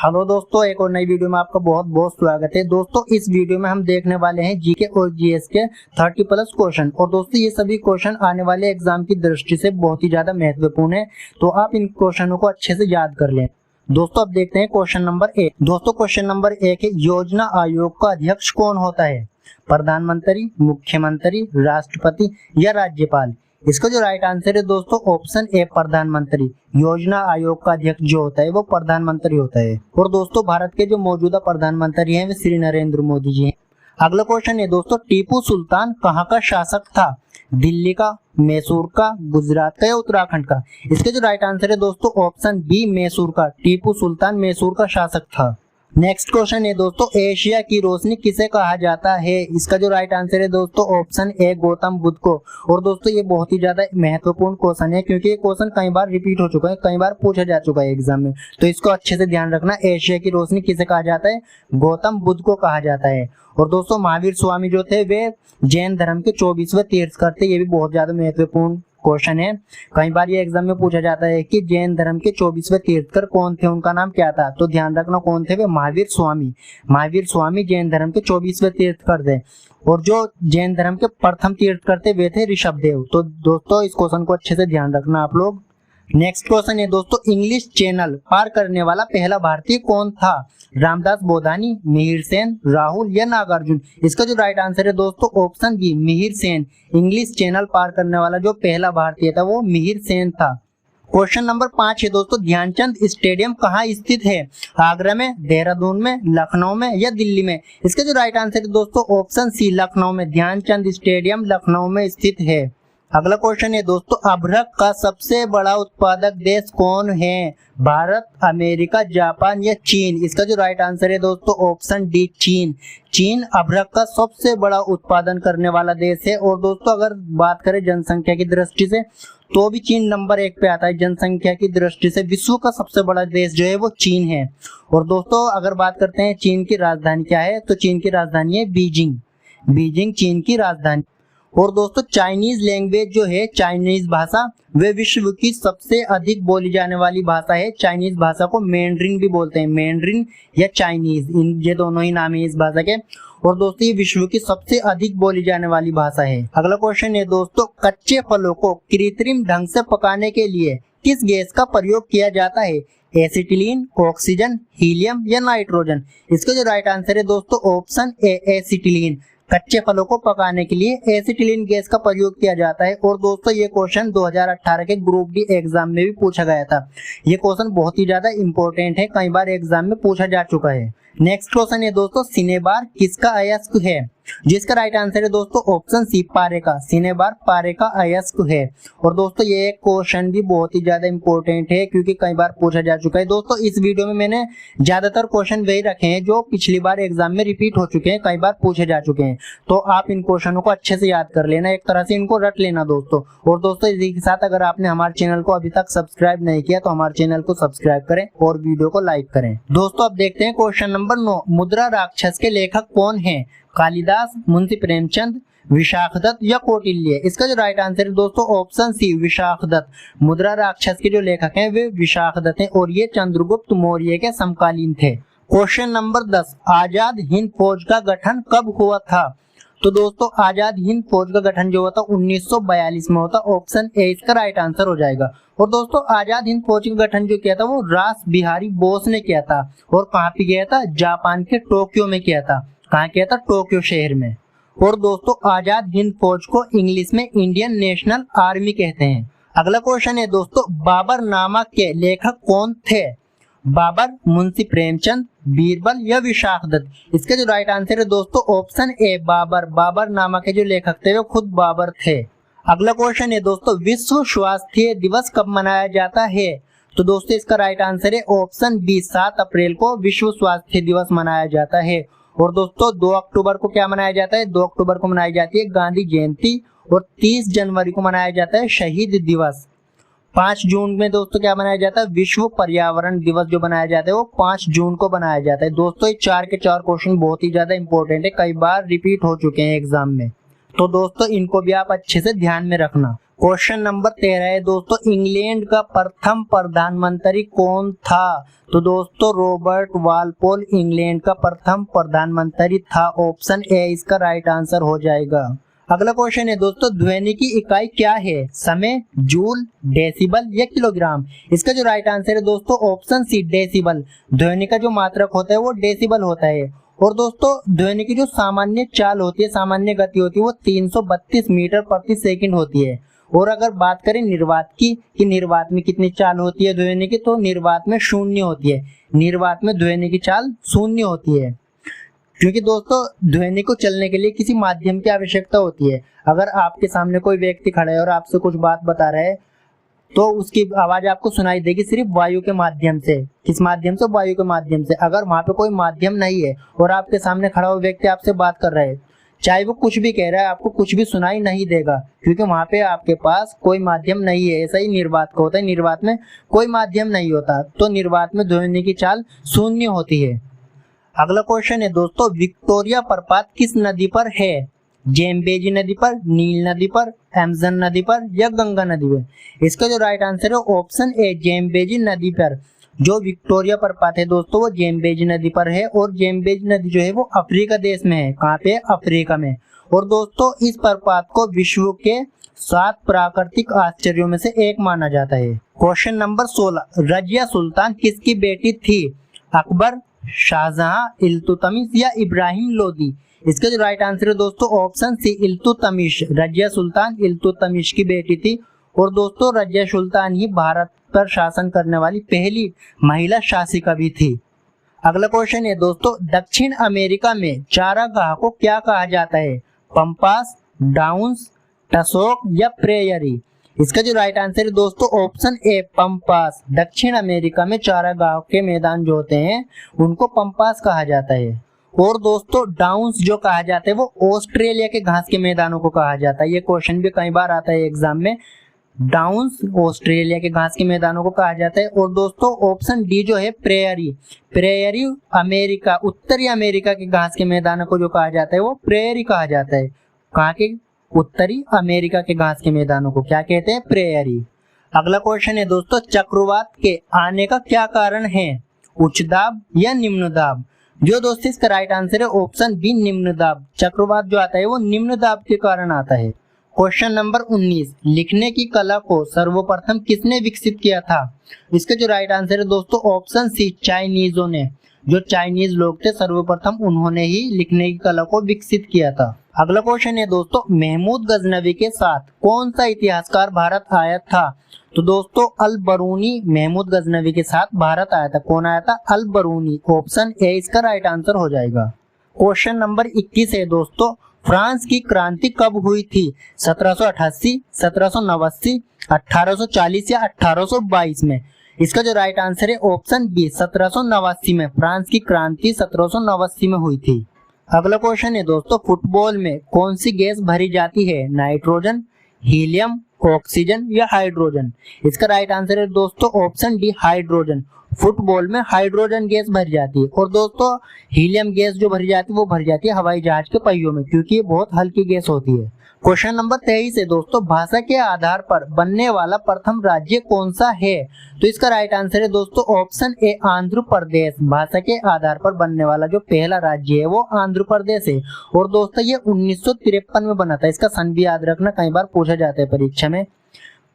Hello दोस्तों, एक और नई वीडियो में आपका बहुत बहुत स्वागत है। दोस्तों इस वीडियो में हम देखने वाले हैं जीके और जीएस के 30+ क्वेश्चन। और दोस्तों ये सभी क्वेश्चन आने वाले एग्जाम की दृष्टि से बहुत ही ज्यादा महत्वपूर्ण है, तो आप इन क्वेश्चनों को अच्छे से याद कर लें। दोस्तों अब देखते हैं क्वेश्चन नंबर 1। दोस्तों क्वेश्चन नंबर 1 है, योजना आयोग का अध्यक्ष कौन होता है? प्रधानमंत्री, मुख्यमंत्री, राष्ट्रपति या राज्यपाल? इसका जो राइट आंसर है दोस्तों ऑप्शन ए प्रधानमंत्री। योजना आयोग का अध्यक्ष जो होता है वो प्रधानमंत्री होता है। और दोस्तों भारत के जो मौजूदा प्रधानमंत्री हैं वे श्री नरेंद्र मोदी जी हैं। अगला क्वेश्चन है दोस्तों, टीपू सुल्तान कहाँ का शासक था? दिल्ली का, मैसूर का, गुजरात का या उत्तराखंड का? इसके जो राइट आंसर है दोस्तों ऑप्शन बी मैसूर का। टीपू सुल्तान मैसूर का शासक था। नेक्स्ट क्वेश्चन है दोस्तों, एशिया की रोशनी किसे कहा जाता है? इसका जो राइट आंसर है दोस्तों ऑप्शन ए गौतम बुद्ध को। और दोस्तों ये बहुत ही ज्यादा महत्वपूर्ण क्वेश्चन है, क्योंकि ये क्वेश्चन कई बार रिपीट हो चुका है, कई बार पूछा जा चुका है एग्जाम में, तो इसको अच्छे से ध्यान रखना। एशिया की रोशनी किसे कहा जाता है? गौतम बुद्ध को कहा जाता है। और दोस्तों महावीर स्वामी जो थे वे जैन धर्म के 24वें तीर्थंकर थे। ये भी बहुत ज्यादा महत्वपूर्ण क्वेश्चन है, कई बार ये एग्जाम में पूछा जाता है कि जैन धर्म के 24वें तीर्थंकर कौन थे, उनका नाम क्या था? तो ध्यान रखना कौन थे वे? महावीर स्वामी। महावीर स्वामी जैन धर्म के 24वें तीर्थंकर थे। और जो जैन धर्म के प्रथम तीर्थंकर थे वे थे ऋषभदेव। तो दोस्तों इस क्वेश्चन को अच्छे से ध्यान रखना आप लोग। नेक्स्ट क्वेश्चन है दोस्तों, इंग्लिश चैनल पार करने वाला पहला भारतीय कौन था? रामदास बोधानी, मिहिर सेन, राहुल या नागार्जुन? इसका जो राइट आंसर है दोस्तों option B Mihir Sen. English channel पार करने वाला जो पहला भारतीय था वो मिहिर सेन था। क्वेश्चन नंबर 5 है दोस्तों, ध्यानचंद स्टेडियम कहाँ स्थित है? आगरा में, देहरादून में, लखनऊ में या दिल्ली में? इसका जो राइट आंसर है दोस्तों ऑप्शन सी लखनऊ में। ध्यानचंद स्टेडियम लखनऊ में स्थित है। अगला क्वेश्चन है दोस्तों, अभ्रक का सबसे बड़ा उत्पादक देश कौन है? भारत, अमेरिका, जापान या चीन? इसका जो राइट आंसर है दोस्तों ऑप्शन डी चीन। चीन अभ्रक का सबसे बड़ा उत्पादन करने वाला देश है। और दोस्तों अगर बात करें जनसंख्या की दृष्टि से तो भी चीन नंबर 1 पे आता है। जनसंख्या की दृष्टि से विश्व का सबसे बड़ा देश जो है वो चीन है। और दोस्तों अगर बात करते हैं चीन की राजधानी क्या है, तो चीन की राजधानी है बीजिंग। बीजिंग चीन की राजधानी। और दोस्तों चाइनीज लैंग्वेज जो है, चाइनीज भाषा, वे विश्व की सबसे अधिक बोली जाने वाली भाषा है। चाइनीज भाषा को मैंड्रिन भी बोलते हैं, मैंड्रिन या चाइनीज, इन ये दोनों ही नाम है इस भाषा के। और दोस्तों ये विश्व की सबसे अधिक बोली जाने वाली भाषा है। अगला क्वेश्चन है दोस्तों, कच्चे फलों को कृत्रिम ढंग से पकाने के लिए किस गैस का प्रयोग किया जाता है? एसिटिलीन, ऑक्सीजन, हीलियम या नाइट्रोजन? इसका जो राइट आंसर है दोस्तों ऑप्शन ए एसिटिलीन। कच्चे फलों को पकाने के लिए एसिटिलीन गैस का प्रयोग किया जाता है। और दोस्तों ये क्वेश्चन 2018 के ग्रुप डी एग्जाम में भी पूछा गया था। ये क्वेश्चन बहुत ही ज्यादा इंपॉर्टेंट है, कई बार एग्जाम में पूछा जा चुका है। नेक्स्ट क्वेश्चन है दोस्तों, सिनेबार किसका अयस्क है? जिसका राइट आंसर है दोस्तों ऑप्शन सी पारे का। सिनेबार पारे का अयस्क है। और दोस्तों ये क्वेश्चन भी बहुत ही ज्यादा इंपॉर्टेंट है, क्योंकि कई बार पूछा जा चुका है। दोस्तों इस वीडियो में मैंने ज्यादातर क्वेश्चन वही रखे हैं जो पिछली बार एग्जाम में रिपीट हो चुके हैं, कई बार पूछे जा चुके हैं। तो आप इन क्वेश्चनों को अच्छे से याद कर लेना, एक तरह से इनको रट लेना दोस्तों। और दोस्तों इसी के साथ अगर आपने हमारे चैनल को अभी तक सब्सक्राइब नहीं किया तो हमारे चैनल को सब्सक्राइब करें और वीडियो को लाइक करें। दोस्तों अब देखते हैं क्वेश्चन नंबर 9, मुद्रा राक्षस के लेखक कौन है? कालिदास, मुंशी प्रेमचंद, विशाखदत्त या कौटिल्य? इसका जो राइट आंसर है दोस्तों ऑप्शन सी विशाखदत्त। मुद्रा राक्षस के जो लेखक हैं वे विशाखदत्त हैं और ये चंद्रगुप्त मौर्य के समकालीन थे। क्वेश्चन नंबर 10, आजाद हिंद फौज का गठन कब हुआ था? तो दोस्तों आजाद हिंद फौज का गठन जो हुआ था 1942 में होता। ऑप्शन ए इसका राइट आंसर हो जाएगा। और दोस्तों आजाद हिंद फौज का गठन जो किया था वो रास बिहारी बोस ने किया था। और कहाँ पे किया था? जापान के टोक्यो में किया था। कहाँ किया था? टोक्यो शहर में। और दोस्तों आजाद हिंद फौज को इंग्लिश में इंडियन नेशनल आर्मी कहते हैं। अगला क्वेश्चन है दोस्तों, बाबर नामा के लेखक कौन थे? बाबर, मुंशी प्रेमचंद, बीरबल या विशाखदत्त? इसका जो राइट आंसर है दोस्तों ऑप्शन ए बाबर। बाबर नामा के जो लेखक थे वो खुद बाबर थे। अगला क्वेश्चन है दोस्तों, विश्व स्वास्थ्य दिवस कब मनाया जाता है? तो दोस्तों इसका राइट आंसर है ऑप्शन बी 7 अप्रैल को विश्व स्वास्थ्य दिवस मनाया जाता है। और दोस्तों 2 अक्टूबर को क्या मनाया जाता है? 2 अक्टूबर को मनाई जाती है गांधी जयंती। और 30 जनवरी को मनाया जाता है शहीद दिवस। 5 जून में दोस्तों क्या मनाया जाता है? विश्व पर्यावरण दिवस जो बनाया जाता है वो 5 जून को बनाया जाता है। दोस्तों ये 4 के 4 क्वेश्चन बहुत ही ज्यादा इंपॉर्टेंट है, कई बार रिपीट हो चुके हैं एग्जाम में, तो दोस्तों इनको भी आप अच्छे से ध्यान में रखना। क्वेश्चन नंबर 13 है दोस्तों, इंग्लैंड का प्रथम प्रधानमंत्री कौन था? तो दोस्तों रॉबर्ट वालपोल इंग्लैंड का प्रथम प्रधानमंत्री था। ऑप्शन ए इसका राइट आंसर हो जाएगा। अगला क्वेश्चन है दोस्तों, ध्वनि की इकाई क्या है? समय, जूल, डेसिबल या किलोग्राम? इसका जो राइट आंसर है दोस्तों ऑप्शन सी डेसिबल। ध्वनि का जो मात्रक होता है वो डेसिबल होता है। और दोस्तों ध्वनि की जो सामान्य चाल होती है, सामान्य गति होती है वो 332 मीटर प्रति सेकंड होती है। और अगर बात करें निर्वात की कि निर्वात में कितनी चाल होती है ध्वनि की, तो निर्वात में 0 होती है। निर्वात में ध्वनि की चाल 0 होती है, क्योंकि दोस्तों ध्वनि को चलने के लिए किसी माध्यम की आवश्यकता होती है। अगर आपके सामने कोई व्यक्ति खड़ा है और आपसे कुछ बात बता रहा है तो उसकी आवाज आपको सुनाई देगी सिर्फ वायु के माध्यम से। किस माध्यम से? वायु के माध्यम से। अगर वहां पे कोई माध्यम नहीं है और आपके सामने खड़ा हुआ व्यक्ति आपसे बात कर रहा है, चाहे वो कुछ भी कह रहा है, आपको कुछ भी सुनाई नहीं देगा, क्योंकि वहां पे आपके पास कोई माध्यम नहीं है। ऐसा ही निर्वात का होता है, निर्वात में कोई माध्यम नहीं होता, तो निर्वात में ध्वनि की चाल 0 होती है। अगला क्वेश्चन है दोस्तों, विक्टोरिया प्रपात किस नदी पर है? जेम्बेजी नदी पर, नील नदी पर, अमेज़न नदी पर या गंगा नदी पर? इसका जो राइट आंसर है ऑप्शन ए जेम्बेजी नदी पर। जो विक्टोरिया प्रपात है दोस्तों वो जेम्बेजी नदी पर है। और जेम्बेजी नदी जो है वो अफ्रीका देश में है। कहाँ पे? अफ्रीका में। और दोस्तों इस प्रपात को विश्व के 7 प्राकृतिक आश्चर्यों में से एक माना जाता है। क्वेश्चन नंबर 16, रजिया सुल्तान किसकी बेटी थी? अकबर, शाहजहां, इल्तुतमिश या इब्राहिम लोदी? इसका जो राइट आंसर है दोस्तों ऑप्शन सी इल्तुतमिश। रजिया सुल्तान इल्तुतमिश की बेटी थी। और दोस्तों रजिया सुल्तान ही भारत पर शासन करने वाली पहली महिला शासिका भी थी। अगला क्वेश्चन है दोस्तों, दक्षिण अमेरिका में चारागाह को क्या कहा जाता है? पंपास, डाउन्स, टसोक या प्रेयरी? इसका जो राइट आंसर है दोस्तों ऑप्शन ए पंपास। दक्षिण अमेरिका में चारागाह के मैदान जो होते हैं उनको पंपास कहा जाता है। और दोस्तों डाउन्स जो कहा जाता है वो ऑस्ट्रेलिया के घास के मैदानों को कहा जाता है। ये क्वेश्चन भी कई बार आता है एग्जाम में। डाउन्स ऑस्ट्रेलिया के घास के मैदानों को कहा जाता है। और दोस्तों ऑप्शन डी जो है प्रेयरी, प्रेयरी अमेरिका, उत्तरी अमेरिका के घास के मैदानों को जो कहा जाता है वो प्रेयरी कहा जाता है। कहाँ के? उत्तरी अमेरिका के घास के मैदानों को क्या कहते हैं? प्रेयरी। अगला क्वेश्चन है दोस्तों, चक्रवात के आने का क्या कारण है? उच्च दाब या निम्न दाब? जो दोस्तों इसका राइट आंसर है ऑप्शन बी निम्न दाब। चक्रवात जो आता है वो निम्न दाब के कारण आता है। क्वेश्चन नंबर 19, लिखने की कला को सर्वप्रथम किसने विकसित किया था? इसका जो राइट आंसर है दोस्तों ऑप्शन सी चाइनीजों ने। जो चाइनीज लोग थे सर्वप्रथम उन्होंने ही लिखने की कला को विकसित किया था। अगला क्वेश्चन है दोस्तों, महमूद गजनवी के साथ कौन सा इतिहासकार भारत आया था? तो दोस्तों अल बरूनी महमूद गजनवी के साथ भारत आया था। कौन आया था? अल बरूनी। ऑप्शन ए इसका राइट आंसर हो जाएगा। क्वेश्चन नंबर 21 है दोस्तों, फ्रांस की क्रांति कब हुई थी? 1788, 1789, 1840 या 1822 में? इसका जो राइट आंसर है ऑप्शन बी 1789 में। फ्रांस की क्रांति 1789 में हुई थी। अगला क्वेश्चन है दोस्तों, फुटबॉल में कौन सी गैस भरी जाती है? नाइट्रोजन, हीलियम, ऑक्सीजन या हाइड्रोजन? इसका राइट आंसर है दोस्तों ऑप्शन डी हाइड्रोजन। फुटबॉल में हाइड्रोजन गैस भरी जाती है। और दोस्तों हीलियम गैस जो भरी जाती है वो भरी जाती है हवाई जहाज के पहियों में, क्योंकि ये बहुत हल्की गैस होती है। क्वेश्चन नंबर 23 है दोस्तों, भाषा के आधार पर बनने वाला प्रथम राज्य कौन सा है? तो इसका राइट आंसर है दोस्तों ऑप्शन ए आंध्र प्रदेश। भाषा के आधार पर बनने वाला जो पहला राज्य है वो आंध्र प्रदेश है। और दोस्तों ये 1953 में बना था। इसका सन भी याद रखना, कई बार पूछा जाता है परीक्षा में।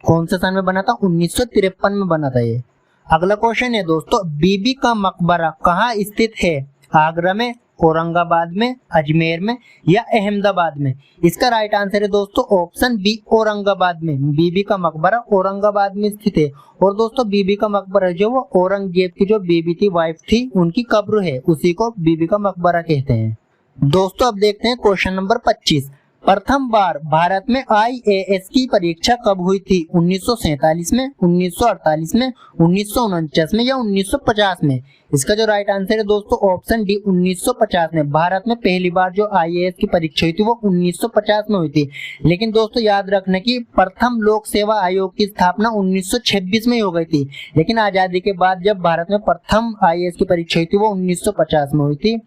कौन सा सन में बना था? 1953 में बना था ये। अगला क्वेश्चन है दोस्तों, बीबी का मकबरा कहाँ स्थित है? आगरा में, औरंगाबाद में, अजमेर में या अहमदाबाद में? इसका राइट आंसर है दोस्तों ऑप्शन बी औरंगाबाद में। बीबी का मकबरा औरंगाबाद में स्थित है। और दोस्तों बीबी का मकबरा जो वो औरंगजेब की जो बीबी थी, वाइफ थी, उनकी कब्र है, उसी को बीबी का मकबरा कहते हैं। दोस्तों अब देखते हैं क्वेश्चन नंबर 25, प्रथम बार भारत में IAS की परीक्षा कब हुई थी? 1947 में, 1948 में, 1949 में या 1950 में? इसका जो राइट आंसर है दोस्तों ऑप्शन डी 1950 में। भारत में पहली बार जो IAS की परीक्षा हुई थी वो 1950 में हुई थी। लेकिन दोस्तों याद रखना कि प्रथम लोक सेवा आयोग की स्थापना 1926 में ही हो गई थी। लेकिन आजादी के बाद जब भारत में प्रथम IAS की परीक्षा हुई थी वो 1950 में हुई थी।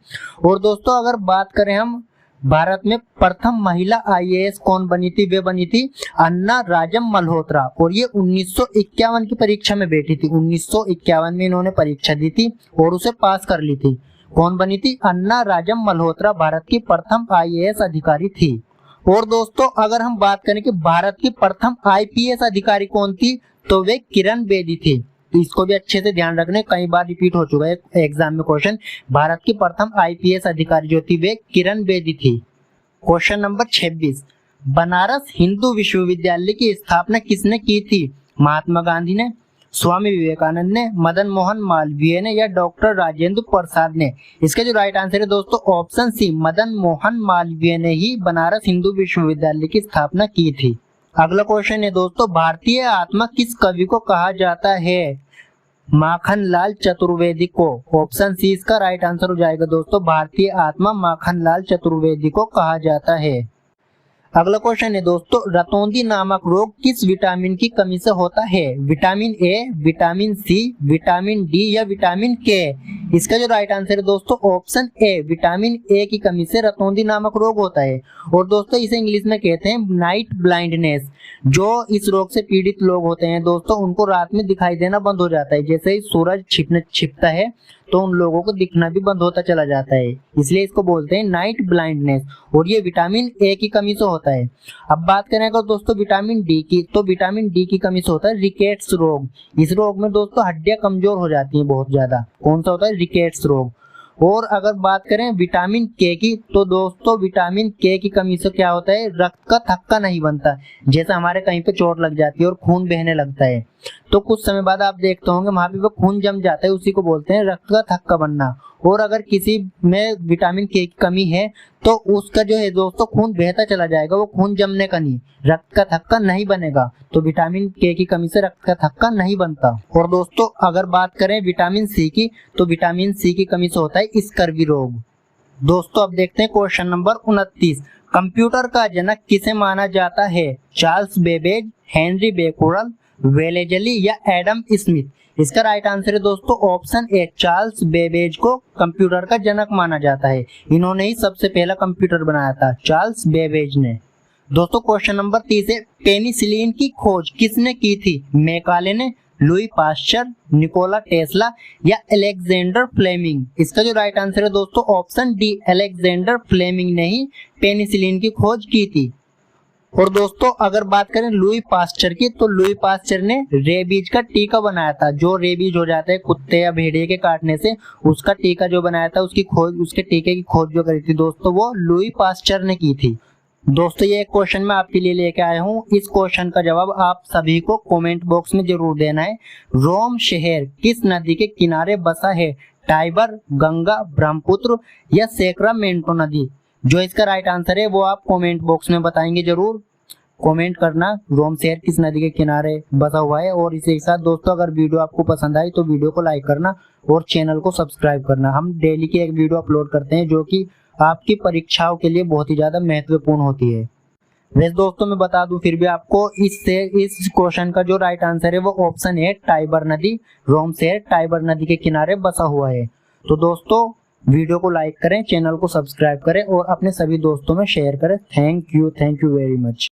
और दोस्तों अगर बात करें हम भारत में प्रथम महिला IAS कौन बनी थी? वे बनी थी अन्ना राजम मल्होत्रा, और ये 1951 की परीक्षा में बैठी थी। 1951 में इन्होंने परीक्षा दी थी और उसे पास कर ली थी। कौन बनी थी? अन्ना राजम मल्होत्रा भारत की प्रथम IAS अधिकारी थी। और दोस्तों अगर हम बात करें कि भारत की प्रथम IPS अधिकारी कौन थी, तो वे किरण बेदी थी। तो इसको भी अच्छे से ध्यान रखने, कई बार रिपीट हो चुका है एग्जाम में क्वेश्चन। भारत की प्रथम IPS अधिकारी जो थी वे किरण बेदी थी। क्वेश्चन नंबर 26, बनारस हिंदू विश्वविद्यालय की स्थापना किसने की थी? महात्मा गांधी ने, स्वामी विवेकानंद ने, मदन मोहन मालवीय ने, या डॉक्टर राजेंद्र प्रसाद ने? इसका जो राइट आंसर है दोस्तों ऑप्शन सी, मदन मोहन मालवीय ने ही बनारस हिंदू विश्वविद्यालय की स्थापना की थी। अगला क्वेश्चन है दोस्तों, भारतीय आत्मा किस कवि को कहा जाता है? माखनलाल चतुर्वेदी को। ऑप्शन सी इसका राइट आंसर हो जाएगा दोस्तों, भारतीय आत्मा माखनलाल चतुर्वेदी को कहा जाता है। अगला क्वेश्चन है दोस्तों, रतौंधी नामक रोग किस विटामिन की कमी से होता है? Vitamin A, vitamin C, vitamin D, या विटामिन के? इसका जो राइट आंसर है दोस्तों ऑप्शन ए, विटामिन ए की कमी से रतौंधी नामक रोग होता है। और दोस्तों इसे इंग्लिश में कहते हैं नाइट ब्लाइंडनेस। जो इस रोग से पीड़ित लोग होते हैं दोस्तों, उनको रात में दिखाई देना बंद हो जाता है। जैसे ही सूरज छिपता है तो उन लोगों को दिखना भी बंद होता चला जाता है, इसलिए इसको बोलते हैं नाइट ब्लाइंडनेस, और ये विटामिन ए की कमी से होता है। अब बात करें अगर दोस्तों विटामिन डी की, तो विटामिन डी की कमी से होता है रिकेट्स रोग। इस रोग में दोस्तों हड्डियां कमजोर हो जाती हैं बहुत ज्यादा। कौन सा होता है? रिकेट्स रोग। और अगर बात करें विटामिन के की, तो दोस्तों विटामिन के की कमी से क्या होता है? रक्त का थक्का नहीं बनता। जैसे हमारे कहीं पे चोट लग जाती है और खून बहने लगता है, तो कुछ समय बाद आप देखते होंगे वहां पे वो खून जम जाता है, उसी को बोलते हैं रक्त का थक्का बनना। और अगर किसी में विटामिन के की कमी है तो उसका जो है दोस्तों खून बहता चला जाएगा, वो खून जमने का नहीं, रक्त का थक्का नहीं बनेगा। तो विटामिन के की कमी से रक्त का थक्का नहीं बनता। और दोस्तों अगर बात करें विटामिन सी की, तो विटामिन सी की कमी से होता है स्कर्वी रोग। दोस्तों अब देखते हैं क्वेश्चन नंबर 29, कंप्यूटर का जनक किसे माना जाता है? चार्ल्स बेबेज, हेनरी बेकोरल, वेलेजली, या एडम स्मिथ? इसका राइट आंसर है दोस्तों ऑप्शन ए, चार्ल्स बेबेज को कंप्यूटर का जनक माना जाता है। इन्होंने ही सबसे पहला कंप्यूटर बनाया था, चार्ल्स बेबेज ने। दोस्तों क्वेश्चन नंबर 30 है, पेनिसिलिन की खोज किसने की थी? मैकाले ने, लुई पास्चर, निकोला टेस्ला, या अलेक्जेंडर फ्लेमिंग? इसका जो राइट आंसर है दोस्तों ऑप्शन डी, अलेक्जेंडर फ्लेमिंग ने ही पेनिसिलिन की खोज की थी। और दोस्तों अगर बात करें लुई पास्चर की, तो लुई पास्चर ने रेबीज का टीका बनाया था। जो रेबीज हो जाता है कुत्ते या भेड़िए के काटने से, उसका टीका जो बनाया था, उसकी खोज, उसके टीके की खोज जो करी थी दोस्तों, वो लुई पास्चर ने की थी। दोस्तों ये एक क्वेश्चन मैं आपके लिए लेके आया हूँ। इस क्वेश्चन का जवाब आप सभी को कमेंट बॉक्स में जरूर देना है। रोम शहर किस नदी के किनारे बसा है? टाइबर, गंगा, ब्रह्मपुत्र, या सैक्रामेंटो नदी? जो इसका राइट आंसर है वो आप कमेंट बॉक्स में बताएंगे जरूर। कमेंट करना रोम शहर किस नदी के किनारे बसा हुआ है। और इसी के साथ दोस्तों अगर वीडियो आपको पसंद आई तो वीडियो को लाइक करना और चैनल को सब्सक्राइब करना। हम डेली की एक वीडियो अपलोड करते हैं जो कि आपकी परीक्षाओं के लिए बहुत ही ज्यादा महत्वपूर्ण होती है। वैसे दोस्तों मैं बता दूं फिर भी आपको, इस क्वेश्चन का जो राइट आंसर है वो ऑप्शन है टाइबर नदी। रोम शहर टाइबर नदी के किनारे बसा हुआ है। तो दोस्तों वीडियो को लाइक करें, चैनल को सब्सक्राइब करें और अपने सभी दोस्तों में शेयर करें। Thank you very much.